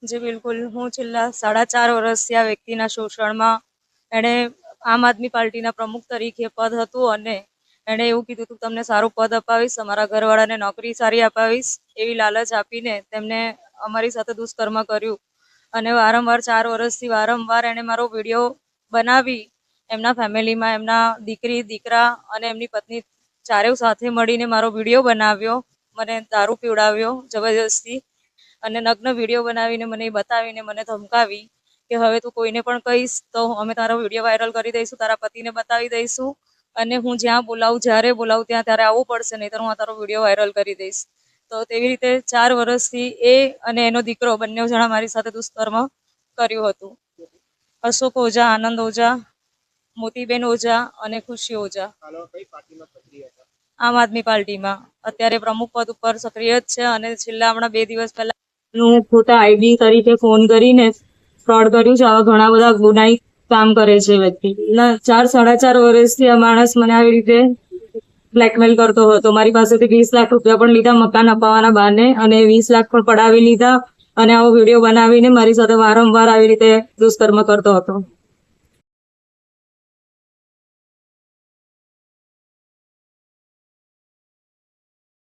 જે બિલકુલ હું છેલ્લા 4.5 વર્ષથી આ વ્યક્તિના શોષણમાં એણે આમ આદમી પાર્ટીના પ્રમુખ તરીકે પદ હતું અને એણે એવું કીધું હતું તમને સારું પદ અપાવીશ, અમારા ઘરવાળાને નોકરી સારી અપાવીશ એવી લાલચ આપીને તેમને અમારી સાથે દુષ્કર્મ કર્યું અને વારંવાર 4 વર્ષથી વારંવાર એણે મારો વિડીયો બનાવી એમના ફેમિલીમાં એમના દીકરી દીકરા અને એમની પત્ની ચારેય સાથે મળીને મારો વિડીયો બનાવ્યો, મને દારૂ પીવડાવ્યો જબરજસ્તી અને નગ્ન વિડીયો બનાવીને મને બતાવીને મને ધમકાવી કે હવે તું કોઈને પણ કહીશ તો અમે તારો વિડીયો વાયરલ કરી દઈશું, તારા પતિને બતાવી દઈશું અને હું જ્યાં બોલાવું જ્યારે બોલાવું ત્યાં ત્યારે આવવું પડશે, નહીં તો હું તારો વિડીયો વાયરલ કરી દઈશ. તો તેવી રીતે 4 વર્ષથી એ અને એનો દીકરો બંને જણા મારી સાથે દુષ્કર્મ કર્યું હતું. અશોક ઓઝા, આનંદ ઓઝા, મોતીબેન ઓઝા અને ખુશી ઓઝા આમ આદમી પાર્ટીમાં અત્યારે પ્રમુખ પદ ઉપર સક્રિય જ છે અને છેલ્લા હમણાં 2 દિવસ પહેલા ખોટા આઈડી તરીકે ફોન કરીને ફ્રોડ કર્યું છે. આવા ઘણા બધા ગુનાહિત કામ કરે છે વ્યક્તિ. 4-4.5 વર્ષથી આ માણસ મને આવી રીતે બ્લેકમેલ કરતો હતો. મારી પાસેથી 20 લાખ રૂપિયા પણ લીધા મકાન અપાવવાના બહાને અને 20 લાખ પણ પડાવી લીધા અને આવો વિડીયો બનાવીને મારી સાથે વારંવાર આવી રીતે દુષ્કર્મ કરતો હતો.